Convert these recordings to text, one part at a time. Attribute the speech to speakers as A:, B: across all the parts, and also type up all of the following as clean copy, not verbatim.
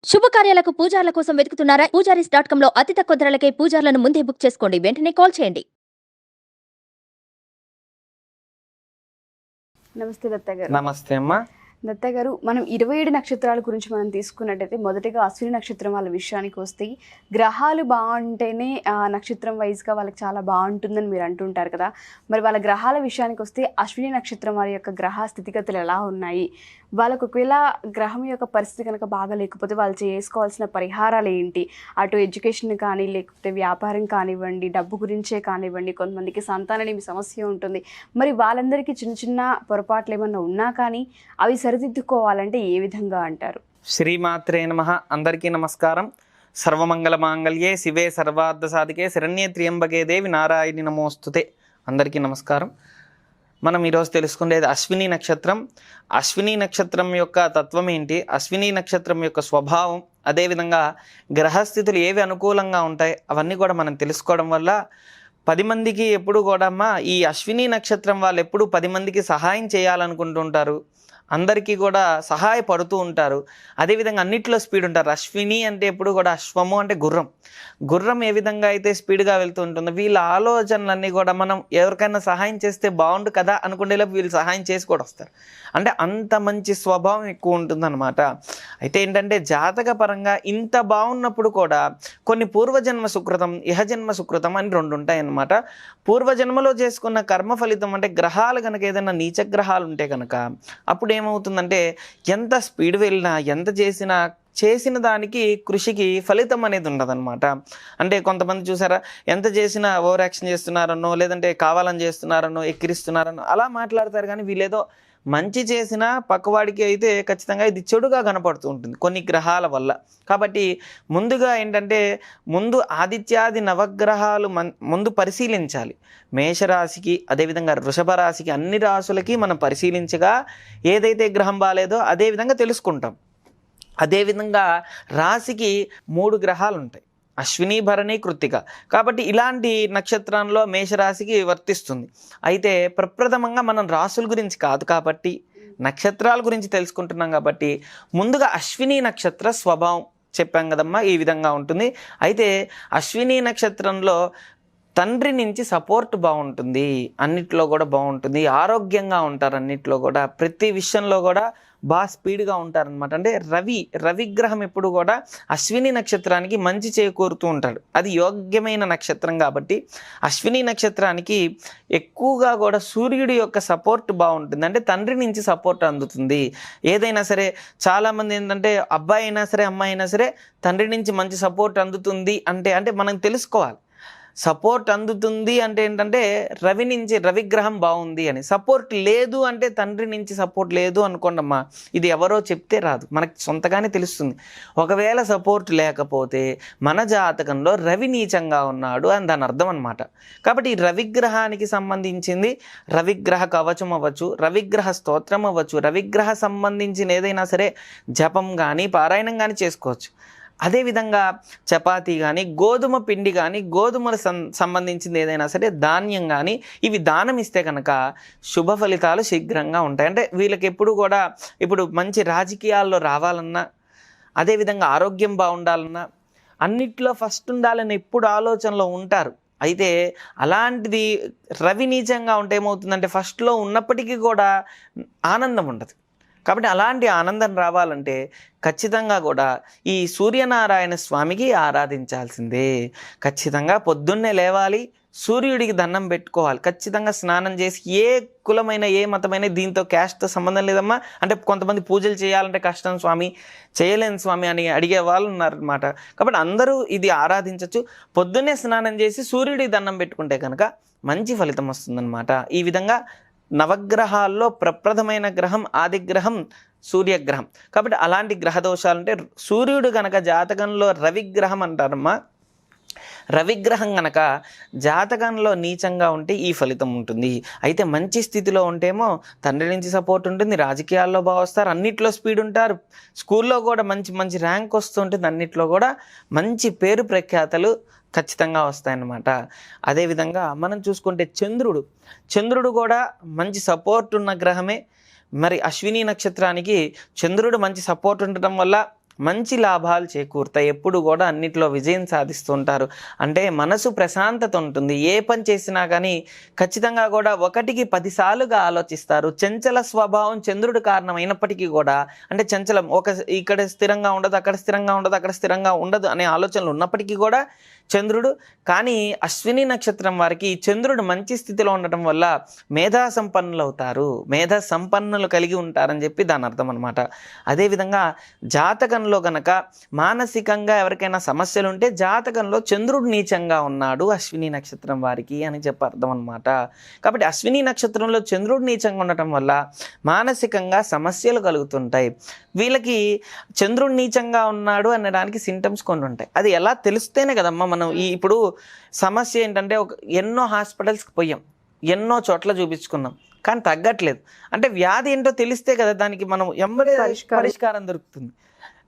A: శుభకార్యాలకు పూజార్ల కోసం వెతుకుతున్నారా? పూజారీస్.com లో అతి తక్కువ ధరలకే పూజార్లను ముందే బుక్ చేసుకోండి. వెంటనే కాల్ చేయండి.
B: నమస్తే దత్త గారు.
C: నమస్తే అమ్మా.
B: దత్త గారు, మనం 27 నక్షత్రాల గురించి మనం తీసుకున్నట్టయితే మొదటిగా అశ్విని నక్షత్రం వాళ్ళ విషయానికి వస్తే గ్రహాలు బాగుంటేనే నక్షత్రం వైజ్గా వాళ్ళకి చాలా బాగుంటుందని మీరు అంటుంటారు కదా. మరి వాళ్ళ గ్రహాల విషయానికి వస్తే అశ్విని నక్షత్రం వారి యొక్క గ్రహ స్థితిగతులు ఎలా ఉన్నాయి, వాళ్ళకు ఒకవేళ గ్రహం యొక్క పరిస్థితి కనుక బాగా లేకపోతే వాళ్ళు చేసుకోవాల్సిన పరిహారాలు ఏంటి, అటు ఎడ్యుకేషన్ కానీ లేకపోతే వ్యాపారం కానివ్వండి, డబ్బు గురించే కానివ్వండి, కొంతమందికి సంతానలేమి సమస్య ఉంటుంది. మరి వాళ్ళందరికీ చిన్న చిన్న పొరపాట్లు ఏమన్నా ఉన్నా కానీ అవి సరిదిద్దుకోవాలంటే ఏ విధంగా అంటారు?
C: శ్రీమాత్రే నమః. అందరికీ నమస్కారం. సర్వమంగళ మాంగళ్యే శివే సర్వార్థ సాధికే శరణ్యే త్ర్యంబకే దేవి నారాయణి నమోస్తుతే. అందరికీ నమస్కారం. మనం ఈరోజు తెలుసుకునేది అశ్విని నక్షత్రం. అశ్విని నక్షత్రం యొక్క తత్వం ఏంటి, అశ్విని నక్షత్రం యొక్క స్వభావం, అదేవిధంగా గ్రహస్థితులు ఏవి అనుకూలంగా ఉంటాయి, అవన్నీ కూడా మనం తెలుసుకోవడం వల్ల 10 మందికి ఎప్పుడు కూడా అమ్మా ఈ అశ్విని నక్షత్రం వాళ్ళు ఎప్పుడు 10 మందికి సహాయం చేయాలనుకుంటుంటారు, అందరికీ కూడా సహాయపడుతూ ఉంటారు. అదేవిధంగా అన్నిట్లో స్పీడ్ ఉంటారు. అశ్విని అంటే ఎప్పుడు కూడా అశ్వము అంటే గుర్రం ఏ విధంగా అయితే స్పీడ్గా వెళ్తూ ఉంటుందో వీళ్ళ ఆలోచనలన్నీ కూడా మనం ఎవరికైనా సహాయం చేస్తే బాగుండు కదా అనుకునేలోపు వీళ్ళు సహాయం చేసి కూడా వస్తారు. అంటే అంత మంచి స్వభావం ఎక్కువ ఉంటుందన్నమాట. అయితే ఏంటంటే జాతక పరంగా ఇంత బాగున్నప్పుడు కూడా కొన్ని పూర్వజన్మ సుకృతం, ఇహజన్మ సుకృతం అని 2 ఉంటాయన్నమాట. పూర్వజన్మలో చేసుకున్న కర్మ ఫలితం అంటే గ్రహాలు కనుక ఏదైనా నీచ గ్రహాలు ఉంటే కనుక అప్పుడు ఏమవుతుందంటే ఎంత స్పీడ్ వెళ్ళినా ఎంత చేసిన దానికి కృషికి ఫలితం అనేది ఉండదన్నమాట. అంటే కొంతమంది చూసారా, ఎంత చేసినా ఓవర్ యాక్షన్ చేస్తున్నారనో లేదంటే కావాలని చేస్తున్నారనో ఎక్కిరిస్తున్నారనో అలా మాట్లాడతారు. కానీ వీళ్ళేదో మంచి చేసినా పక్కవాడికి అయితే ఖచ్చితంగా ఇది చెడుగా కనపడుతూ ఉంటుంది కొన్ని గ్రహాల వల్ల. కాబట్టి ముందుగా ఏంటంటే ముందు ఆదిత్యాది నవగ్రహాలు ముందు పరిశీలించాలి. మేషరాశికి అదేవిధంగా వృషభ రాశికి అన్ని రాశులకి మనం పరిశీలించగా ఏదైతే గ్రహం బాలేదో అదేవిధంగా తెలుసుకుంటాం. అదేవిధంగా రాశికి 3 గ్రహాలు ఉంటాయి, అశ్విని భరణి కృత్తిక. కాబట్టి ఇలాంటి నక్షత్రంలో మేషరాశికి వర్తిస్తుంది. అయితే ప్రప్రథమంగా మనం రాశుల గురించి కాదు కాబట్టి నక్షత్రాల గురించి తెలుసుకుంటున్నాం కాబట్టి ముందుగా అశ్విని నక్షత్ర స్వభావం చెప్పాం కదమ్మా, ఈ విధంగా ఉంటుంది. అయితే అశ్విని నక్షత్రంలో తండ్రి నుంచి సపోర్ట్ బాగుంటుంది, అన్నిట్లో కూడా బాగుంటుంది, ఆరోగ్యంగా ఉంటారు, అన్నిట్లో కూడా ప్రతి విషయంలో కూడా బాగా స్పీడ్గా ఉంటారనమాట. అంటే రవిగ్రహం ఎప్పుడు కూడా అశ్విని నక్షత్రానికి మంచి చేకూరుతూ ఉంటాడు. అది యోగ్యమైన నక్షత్రం కాబట్టి అశ్విని నక్షత్రానికి ఎక్కువగా కూడా సూర్యుడి యొక్క సపోర్ట్ బాగుంటుంది. అంటే తండ్రి నుంచి సపోర్ట్ అందుతుంది. ఏదైనా సరే చాలామంది ఏంటంటే అబ్బాయి అయినా సరే అమ్మాయి అయినా సరే తండ్రి నుంచి మంచి సపోర్ట్ అందుతుంది అంటే మనం తెలుసుకోవాలి. సపోర్ట్ అందుతుంది అంటే ఏంటంటే రవిగ్రహం బాగుంది అని. సపోర్ట్ లేదు అంటే తండ్రి నుంచి సపోర్ట్ లేదు అనుకోండమ్మా, ఇది ఎవరో చెప్తే రాదు, మనకి సొంతగానే తెలుస్తుంది. ఒకవేళ సపోర్ట్ లేకపోతే మన జాతకంలో రవి నీచంగా ఉన్నాడు అని దాని అర్థం అనమాట. కాబట్టి ఈ రవిగ్రహానికి సంబంధించింది రవిగ్రహ కవచం అవ్వచ్చు, రవిగ్రహ స్తోత్రం అవ్వచ్చు, రవిగ్రహ సంబంధించిన ఏదైనా సరే జపం కానీ పారాయణం కానీ చేసుకోవచ్చు. అదేవిధంగా చపాతీ కానీ గోధుమ పిండి కానీ గోధుమలు సంబంధించింది ఏదైనా సరే ధాన్యం కానీ ఇవి దానం ఇస్తే కనుక శుభ ఫలితాలు శీఘ్రంగా ఉంటాయి. అంటే వీళ్ళకి ఎప్పుడు కూడా ఇప్పుడు మంచి రాజకీయాల్లో రావాలన్నా అదేవిధంగా ఆరోగ్యం బాగుండాలన్నా అన్నిట్లో ఫస్ట్ ఉండాలని ఎప్పుడు ఆలోచనలో ఉంటారు. అయితే అలాంటిది రవి నీచంగా ఉంటే ఏమవుతుందంటే ఫస్ట్లో ఉన్నప్పటికీ కూడా ఆనందం ఉండదు. కాబట్టి అలాంటి ఆనందం రావాలంటే ఖచ్చితంగా కూడా ఈ సూర్యనారాయణ స్వామికి ఆరాధించాల్సిందే. ఖచ్చితంగా పొద్దున్నే లేవాలి, సూర్యుడికి దండం పెట్టుకోవాలి, ఖచ్చితంగా స్నానం చేసి ఏ కులమైన ఏ మతమైన దీంతో క్యాస్ట్తో సంబంధం లేదమ్మా. అంటే కొంతమంది పూజలు చేయాలంటే కష్టం స్వామి, చేయలేని స్వామి అని అడిగే వాళ్ళు ఉన్నారనమాట. కాబట్టి అందరూ ఇది ఆరాధించవచ్చు. పొద్దున్నే స్నానం చేసి సూర్యుడికి దండం పెట్టుకుంటే కనుక మంచి ఫలితం వస్తుందన్నమాట. ఈ విధంగా నవగ్రహాల్లో ప్రప్రథమైన గ్రహం ఆదిగ్రహం సూర్యగ్రహం. కాబట్టి అలాంటి గ్రహ దోషాలంటే సూర్యుడు కనుక జాతకంలో రవిగ్రహం అంటారమ్మా, రవిగ్రహం కనుక జాతకంలో నీచంగా ఉంటే ఈ ఫలితం ఉంటుంది. అయితే మంచి స్థితిలో ఉంటేమో తండ్రి నుంచి సపోర్ట్ ఉంటుంది, రాజకీయాల్లో బాగా వస్తారు, అన్నిట్లో స్పీడ్ ఉంటారు, స్కూల్లో కూడా మంచి ర్యాంక్ వస్తుంటుంది, అన్నిట్లో కూడా మంచి పేరు ప్రఖ్యాతలు ఖచ్చితంగా వస్తాయన్నమాట. అదేవిధంగా మనం చూసుకుంటే చంద్రుడు కూడా మంచి సపోర్ట్ ఉన్న గ్రహమే. మరి అశ్విని నక్షత్రానికి చంద్రుడు మంచి సపోర్ట్ ఉండటం వల్ల మంచి లాభాలు చేకూరుతాయి, ఎప్పుడు కూడా అన్నిట్లో విజయం సాధిస్తుంటారు. అంటే మనసు ప్రశాంతత ఉంటుంది. ఏ పని చేసినా కానీ ఖచ్చితంగా కూడా 1కి 10 సార్లుగా ఆలోచిస్తారు. చంచల స్వభావం చంద్రుడి కారణమైనప్పటికీ కూడా, అంటే చంచలం ఇక్కడ స్థిరంగా ఉండదు, అక్కడ స్థిరంగా ఉండదు, అక్కడ స్థిరంగా ఉండదు అనే ఆలోచనలు ఉన్నప్పటికీ కూడా చంద్రుడు, కానీ అశ్విని నక్షత్రం వారికి చంద్రుడు మంచి స్థితిలో ఉండటం వల్ల మేధా సంపన్నులు అవుతారు, మేధా సంపన్నులు కలిగి ఉంటారని చెప్పి దాని అర్థం అనమాట. అదేవిధంగా జాతకంలో గనక మానసికంగా ఎవరికైనా సమస్యలు ఉంటే జాతకంలో చంద్రుడు నీచంగా ఉన్నాడు అశ్విని నక్షత్రం వారికి అని చెప్పి అర్థం అనమాట. కాబట్టి అశ్విని నక్షత్రంలో చంద్రుడు నీచంగా ఉండటం వల్ల మానసికంగా సమస్యలు కలుగుతుంటాయి. వీళ్ళకి చంద్రుడు నీచంగా ఉన్నాడు అనడానికి సింటమ్స్ కొన్ని ఉంటాయి. అది ఎలా తెలుస్తేనే కదమ్మా మనం ఇప్పుడు సమస్య ఏంటంటే ఎన్నో హాస్పిటల్స్కి పోయాం, ఎన్నో చోట్ల చూపించుకున్నాం, కానీ తగ్గట్లేదు. అంటే వ్యాధి ఏంటో తెలిస్తే కదా దానికి మనం ఎంబడే పరిష్కారం దొరుకుతుంది.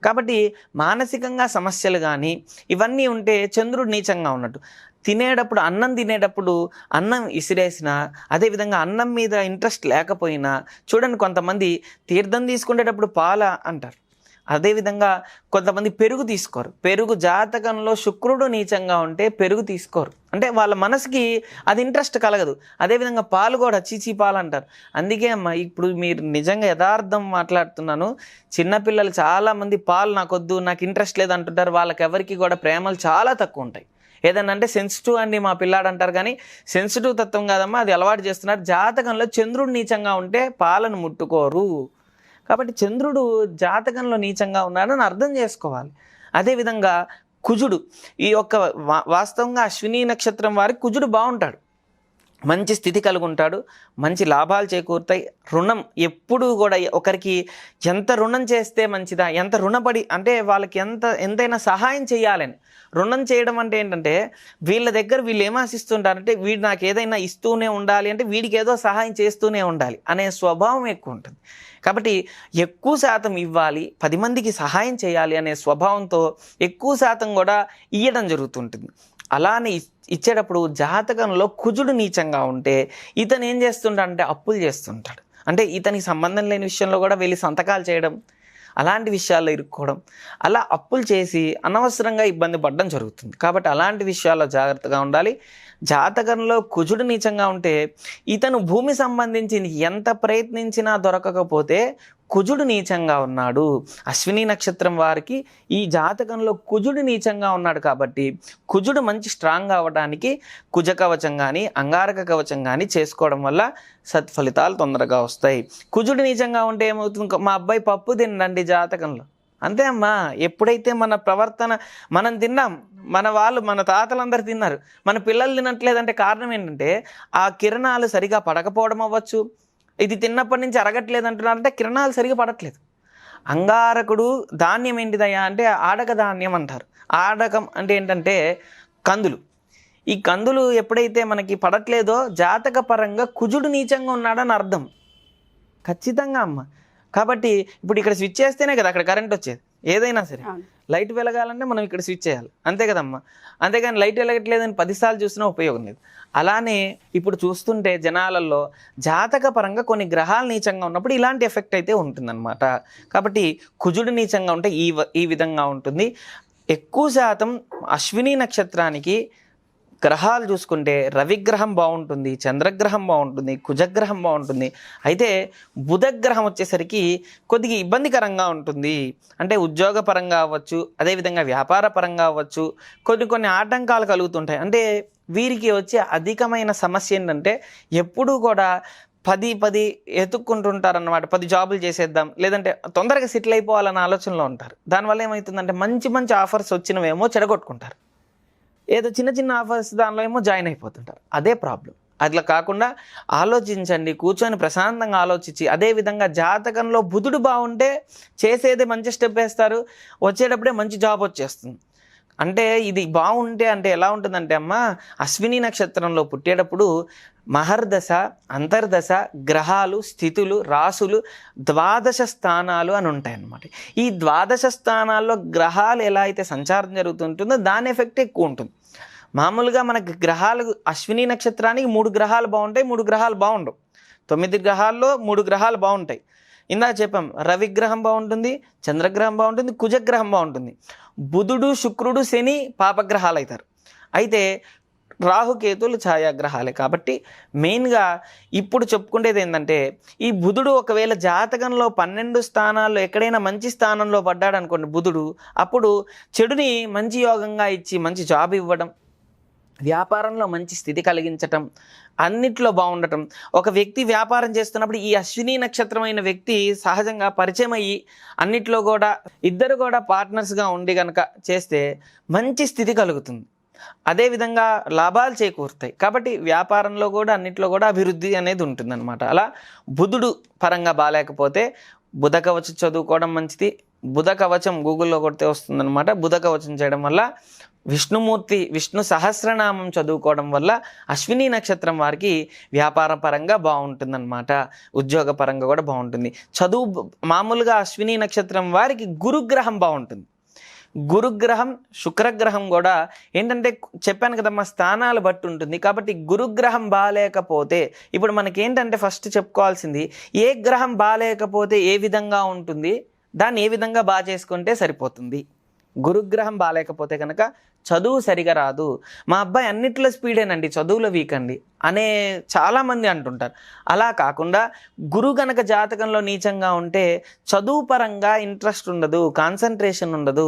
C: కాబట్టి మానసికంగా సమస్యలు కానీ ఇవన్నీ ఉంటే చంద్రుడు నీచంగా ఉన్నట్టు. తినేటప్పుడు అన్నం తినేటప్పుడు అన్నం ఇసిరేసినా, అదేవిధంగా అన్నం మీద ఇంట్రెస్ట్ లేకపోయినా, చూడండి కొంతమంది తీర్థం తీసుకునేటప్పుడు పాల అంటారు, అదేవిధంగా కొంతమంది పెరుగు తీసుకోరు. పెరుగు జాతకంలో శుక్రుడు నీచంగా ఉంటే పెరుగు తీసుకోరు, అంటే వాళ్ళ మనసుకి అది ఇంట్రెస్ట్ కలగదు. అదేవిధంగా పాలు కూడా చీచీ పాలు అంటారు. అందుకే అమ్మ ఇప్పుడు మీరు నిజంగా యథార్థం మాట్లాడుతున్నాను, చిన్నపిల్లలు చాలామంది పాలు నాకొద్దు, నాకు ఇంట్రెస్ట్ లేదు అంటుంటారు. వాళ్ళకి ఎవరికి కూడా ప్రేమలు చాలా తక్కువ ఉంటాయి. ఏదన్నా అంటే సెన్సిటివ్ అండి మా పిల్లాడు అంటారు, కానీ సెన్సిటివ్ తత్వం కాదమ్మా, అది అలవాటు చేస్తున్నారు. జాతకంలో చంద్రుడు నీచంగా ఉంటే పాలను ముట్టుకోరు. కాబట్టి చంద్రుడు జాతకంలో నీచంగా ఉన్నాడని అర్థం చేసుకోవాలి. అదేవిధంగా కుజుడు, ఈ యొక్క వాస్తవంగా అశ్విని నక్షత్రం వారికి కుజుడు బాగుంటాడు, మంచి స్థితి కలిగి ఉంటాడు, మంచి లాభాలు చేకూరుతాయి. రుణం ఎప్పుడూ కూడా ఒకరికి ఎంత రుణం చేస్తే మంచిదా, ఎంత రుణపడి అంటే వాళ్ళకి ఎంతైనా సహాయం చేయాలని. రుణం చేయడం అంటే ఏంటంటే వీళ్ళ దగ్గర వీళ్ళు ఏం ఆశిస్తుంటారంటే వీడు నాకు ఏదైనా ఇస్తూనే ఉండాలి, అంటే వీడికి ఏదో సహాయం చేస్తూనే ఉండాలి అనే స్వభావం ఎక్కువ ఉంటుంది. కాబట్టి ఎక్కువ శాతం ఇవ్వాలి, 10 మందికి సహాయం చేయాలి అనే స్వభావంతో ఎక్కువ శాతం కూడా ఇవ్వడం జరుగుతుంటుంది. అలానే ఇచ్చేటప్పుడు జాతకంలో కుజుడు నీచంగా ఉంటే ఇతను ఏం చేస్తుంటాడంటే అప్పులు చేస్తుంటాడు. అంటే ఇతనికి సంబంధం లేని విషయంలో కూడా వెళ్ళి సంతకాలు చేయడం, అలాంటి విషయాల్లో ఇరుక్కోవడం, అలా అప్పులు చేసి అనవసరంగా ఇబ్బంది పడడం జరుగుతుంది. కాబట్టి అలాంటి విషయాల్లో జాగ్రత్తగా ఉండాలి. జాతకంలో కుజుడు నీచంగా ఉంటే ఇతను భూమి సంబంధించి ఎంత ప్రయత్నించినా దొరకకపోతే కుజుడు నీచంగా ఉన్నాడు. అశ్విని నక్షత్రం వారికి ఈ జాతకంలో కుజుడు నీచంగా ఉన్నాడు కాబట్టి కుజుడు మంచి స్ట్రాంగ్ అవ్వడానికి కుజ కవచం కానీ అంగారక కవచం కానీ చేసుకోవడం వల్ల సత్ఫలితాలు తొందరగా వస్తాయి. కుజుడు నీచంగా ఉంటే ఏమవుతుంది, మా అబ్బాయి పప్పు తినండి జాతకంలో, అంతే అమ్మా. ఎప్పుడైతే మన ప్రవర్తన మనం తిన్నాం, మన తాతలందరూ తిన్నారు, మన పిల్లలు తినట్లేదంటే కారణం ఏంటంటే ఆ కిరణాలు సరిగా పడకపోవడం అవ్వచ్చు. ఇది తిన్నప్పటి నుంచి అరగట్లేదు అంటున్నారంటే కిరణాలు సరిగా పడట్లేదు. అంగారకుడు ధాన్యం ఏంటిదయ్యా అంటే ఆడక ధాన్యం అంటారు. ఆడకం అంటే ఏంటంటే కందులు. ఈ కందులు ఎప్పుడైతే మనకి పడట్లేదో జాతక పరంగా కుజుడు నీచంగా ఉన్నాడని అర్థం ఖచ్చితంగా అమ్మ. కాబట్టి ఇప్పుడు ఇక్కడ స్విచ్ చేస్తేనే కదా అక్కడ కరెంట్ వచ్చేది. ఏదైనా సరే లైట్ వెలగాలంటే మనం ఇక్కడ స్విచ్ చేయాలి, అంతే కదమ్మా. అంతేగాని లైట్ వెలగట్లేదని 10 సార్లు చూసినా ఉపయోగం లేదు. అలానే ఇప్పుడు చూస్తుంటే జనాలలో జాతక పరంగా కొన్ని గ్రహాలు నీచంగా ఉన్నప్పుడు ఇలాంటి ఎఫెక్ట్ అయితే ఉంటుందన్నమాట. కాబట్టి కుజుడు నీచంగా ఉంటే ఈ విధంగా ఉంటుంది. ఎక్కువ శాతం అశ్విని నక్షత్రానికి గ్రహాలు చూసుకుంటే రవిగ్రహం బాగుంటుంది, చంద్రగ్రహం బాగుంటుంది, కుజగ్రహం బాగుంటుంది. అయితే బుధగ్రహం వచ్చేసరికి కొద్దిగా ఇబ్బందికరంగా ఉంటుంది. అంటే ఉద్యోగ పరంగా అవ్వచ్చు, అదేవిధంగా వ్యాపార పరంగా అవ్వచ్చు, కొన్ని ఆటంకాలు కలుగుతుంటాయి. అంటే వీరికి వచ్చే అధికమైన సమస్య ఏంటంటే ఎప్పుడూ కూడా 10 ఎత్తుక్కుంటుంటారన్నమాట. 10 జాబులు చేసేద్దాం, లేదంటే తొందరగా సెటిల్ అయిపోవాలన్న ఆలోచనలో ఉంటారు. దానివల్ల ఏమవుతుందంటే మంచి ఆఫర్స్ వచ్చినవేమో చెడగొట్టుకుంటారు, ఏదో చిన్న ఆఫర్స్ దానిలో ఏమో జాయిన్ అయిపోతుంటారు. అదే ప్రాబ్లం. అట్లా కాకుండా ఆలోచించండి, కూర్చొని ప్రశాంతంగా ఆలోచించి, అదేవిధంగా జాతకంలో బుధుడు బాగుంటే చేసేదే మంచి స్టెప్ వేస్తారు, వచ్చేటప్పుడే మంచి జాబ్ వచ్చేస్తుంది. అంటే ఇది బాగుంటే అంటే ఎలా ఉంటుందంటే అమ్మ, అశ్విని నక్షత్రంలో పుట్టేటప్పుడు మహర్దశ, అంతర్దశ, గ్రహాలు, స్థితులు, రాసులు 12 స్థానాలు అని ఉంటాయన్నమాట. ఈ 12 స్థానాల్లో గ్రహాలు ఎలా అయితే సంచారం జరుగుతుంటుందో దాని ఎఫెక్ట్ ఎక్కువ ఉంటుంది. మామూలుగా మనకి గ్రహాలు అశ్విని నక్షత్రానికి 3 గ్రహాలు బాగుంటాయి, 3 గ్రహాలు బాగుండవు. 9 గ్రహాల్లో 3 గ్రహాలు బాగుంటాయి. ఇందాక చెప్పాం రవిగ్రహం బాగుంటుంది, చంద్రగ్రహం బాగుంటుంది, కుజగ్రహం బాగుంటుంది. బుధుడు, శుక్రుడు, శని పాపగ్రహాలు అవుతారు. అయితే రాహుకేతులు ఛాయాగ్రహాలే. కాబట్టి మెయిన్గా ఇప్పుడు చెప్పుకునేది ఏంటంటే, ఈ బుధుడు ఒకవేళ జాతకంలో 12 స్థానాల్లో ఎక్కడైనా మంచి స్థానంలో పడ్డాడు అనుకోండి బుధుడు, అప్పుడు చెడుని మంచి యోగంగా ఇచ్చి మంచి జాబ్ ఇవ్వడం, వ్యాపారంలో మంచి స్థితి కలిగించటం, అన్నిట్లో బాగుండటం. ఒక వ్యక్తి వ్యాపారం చేస్తున్నప్పుడు ఈ అశ్విని నక్షత్రమైన వ్యక్తి సహజంగా పరిచయం అయ్యి అన్నిట్లో కూడా ఇద్దరు కూడా పార్ట్నర్స్గా ఉండి కనుక చేస్తే మంచి స్థితి కలుగుతుంది. అదేవిధంగా లాభాలు చేకూరుతాయి. కాబట్టి వ్యాపారంలో కూడా అన్నిట్లో కూడా అభివృద్ధి అనేది ఉంటుందన్నమాట. అలా బుధుడు పరంగా బాగాలేకపోతే బుధ కవచం చదువుకోవడం మంచిది. బుధ కవచం గూగుల్లో కొడితే వస్తుందన్నమాట. బుధ కవచం చేయడం వల్ల విష్ణు సహస్రనామం చదువుకోవడం వల్ల అశ్విని నక్షత్రం వారికి వ్యాపార పరంగా బాగుంటుందన్నమాట. ఉద్యోగ పరంగా కూడా బాగుంటుంది. చదువు మామూలుగా అశ్విని నక్షత్రం వారికి గురుగ్రహం బాగుంటుంది. గురుగ్రహం, శుక్రగ్రహం కూడా ఏంటంటే చెప్పాను కదమ్మా, స్థానాలు బట్టి ఉంటుంది. కాబట్టి గురుగ్రహం బాగాలేకపోతే ఇప్పుడు మనకి ఏంటంటే ఫస్ట్ చెప్పుకోవాల్సింది, ఏ గ్రహం బాగాలేకపోతే ఏ విధంగా ఉంటుంది, దాన్ని ఏ విధంగా బాగా చేసుకుంటే సరిపోతుంది. గురుగ్రహం బాగాలేకపోతే కనుక చదువు సరిగా రాదు, మా అబ్బాయి అన్నిట్లో స్పీడేనండి చదువులో వీక్ అండి అనే చాలామంది అంటుంటారు. అలా కాకుండా గురు గనక జాతకంలో నీచంగా ఉంటే చదువు పరంగా ఇంట్రెస్ట్ ఉండదు, కాన్సన్ట్రేషన్ ఉండదు,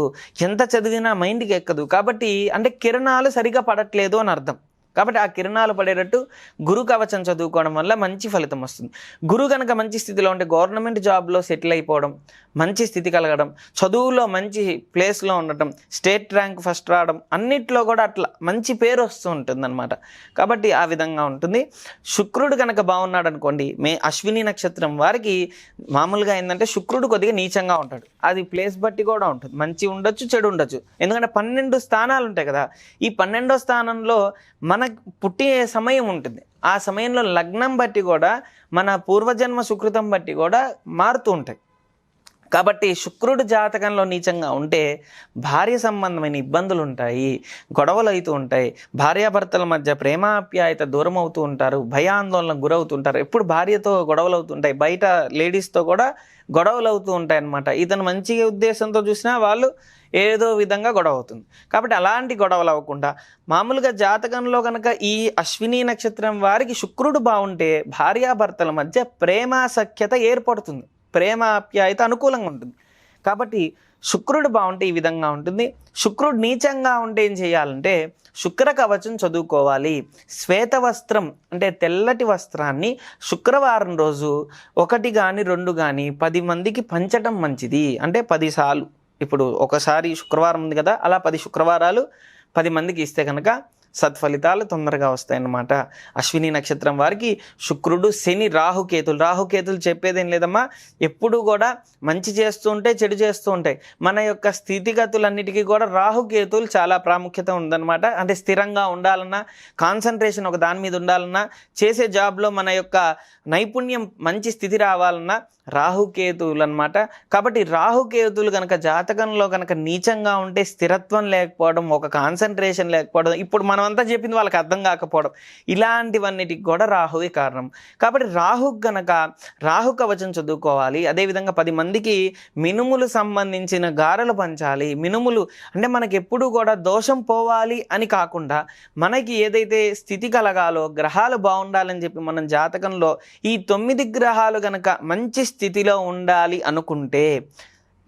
C: ఎంత చదివినా మైండ్కి ఎక్కదు. కాబట్టి అంటే కిరణాలు సరిగా పడట్లేదు అని అర్థం. కాబట్టి ఆ కిరణాలు పడేటట్టు గురు కవచం చదువుకోవడం వల్ల మంచి ఫలితం వస్తుంది. గురు కనుక మంచి స్థితిలో ఉంటే గవర్నమెంట్ జాబ్లో సెటిల్ అయిపోవడం, మంచి స్థితి కలగడం, చదువులో మంచి ప్లేస్లో ఉండటం, స్టేట్ ర్యాంక్ ఫస్ట్ రావడం, అన్నిట్లో కూడా అట్లా మంచి పేరు వస్తూ ఉంటుంది అనమాట. కాబట్టి ఆ విధంగా ఉంటుంది. శుక్రుడు కనుక బాగున్నాడు అనుకోండి, అశ్విని నక్షత్రం వారికి మామూలుగా ఏంటంటే శుక్రుడు కొద్దిగా నీచంగా ఉంటాడు. అది ప్లేస్ బట్టి కూడా ఉంటుంది, మంచి ఉండొచ్చు, చెడు ఉండొచ్చు. ఎందుకంటే 12 స్థానాలు ఉంటాయి కదా. ఈ 12వ స్థానంలో మన పుట్టే సమయం ఉంటుంది. ఆ సమయంలో లగ్నం బట్టి కూడా మన పూర్వజన్మ సుకృతం బట్టి కూడా మారుతూ ఉంటాయి. కాబట్టి శుక్రుడు జాతకంలో నీచంగా ఉంటే భార్య సంబంధమైన ఇబ్బందులు ఉంటాయి, గొడవలు అవుతూ ఉంటాయి, భార్యాభర్తల మధ్య ప్రేమాప్యాయత దూరం అవుతూ ఉంటారు, భయాందోళనకు గురవుతుంటారు. ఎప్పుడు భార్యతో గొడవలు అవుతుంటాయి, బయట లేడీస్తో కూడా గొడవలు అవుతూ ఉంటాయి అన్నమాట. ఇతను మంచి ఉద్దేశంతో చూసినా వాళ్ళు ఏదో విధంగా గొడవ అవుతుంది. కాబట్టి అలాంటి గొడవలు అవ్వకుండా మామూలుగా జాతకంలో కనుక ఈ అశ్విని నక్షత్రం వారికి శుక్రుడు బాగుంటే భార్యాభర్తల మధ్య ప్రేమాసఖ్యత ఏర్పడుతుంది, ప్రేమ ఆప్యాయత అనుకూలంగా ఉంటుంది. కాబట్టి శుక్రుడు బాగుంటే ఈ విధంగా ఉంటుంది. శుక్రుడు నీచంగా ఉంటే ఏం చేయాలంటే శుక్ర కవచం చదువుకోవాలి. శ్వేత వస్త్రం అంటే తెల్లటి వస్త్రాన్ని శుక్రవారం రోజు 1 కానీ 2 కానీ 10 మందికి పంచటం మంచిది. అంటే 10 సార్లు, ఇప్పుడు ఒకసారి శుక్రవారం ఉంది కదా, అలా 10 శుక్రవారాలు 10 మందికి ఇస్తే కనుక సత్ఫలితాలు తొందరగా వస్తాయన్నమాట. అశ్విని నక్షత్రం వారికి శుక్రుడు, శని, రాహుకేతులు చెప్పేదేం లేదమ్మా. ఎప్పుడు కూడా మంచి చేస్తూ ఉంటాయి, చెడు చేస్తూ ఉంటాయి. మన యొక్క స్థితిగతులన్నిటికీ కూడా రాహుకేతులు చాలా ప్రాముఖ్యత ఉందన్నమాట. అంటే స్థిరంగా ఉండాలన్నా, కాన్సన్ట్రేషన్ ఒక దాని మీద ఉండాలన్నా, చేసే జాబ్లో మన యొక్క నైపుణ్యం మంచి స్థితి రావాలన్నా రాహుకేతువులు అనమాట. కాబట్టి రాహుకేతువులు కనుక జాతకంలో కనుక నీచంగా ఉంటే స్థిరత్వం లేకపోవడం, ఒక కాన్సన్ట్రేషన్ లేకపోవడం, ఇప్పుడు మనమంతా చెప్పింది వాళ్ళకి అర్థం కాకపోవడం, ఇలాంటివన్నిటికి కూడా రాహువే కారణం. కాబట్టి రాహు కవచం చదువుకోవాలి. అదేవిధంగా 10 మందికి మినుములు సంబంధించిన గారెలు పంచాలి. మినుములు అంటే మనకి ఎప్పుడూ కూడా దోషం పోవాలి అని కాకుండా మనకి ఏదైతే స్థితి కలగాలో, గ్రహాలు బాగుండాలని చెప్పి మనం జాతకంలో ఈ 9 గ్రహాలు కనుక మంచి స్థితిలో ఉండాలి అనుకుంటే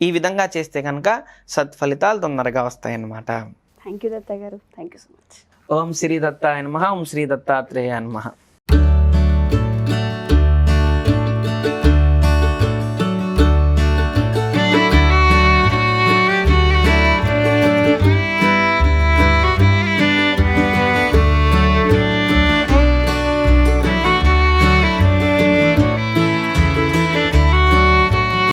C: ఈ విధంగా చేస్తే కనుక సత్ఫలితాలు తొందరగా వస్తాయన్నమాట.
B: థ్యాంక్ యూ దత్త గారు, థ్యాంక్ యూ సో మచ్.
C: ఓం శ్రీ దత్తాయ నమః. ఓం శ్రీ దత్తాత్రేయాయ నమః.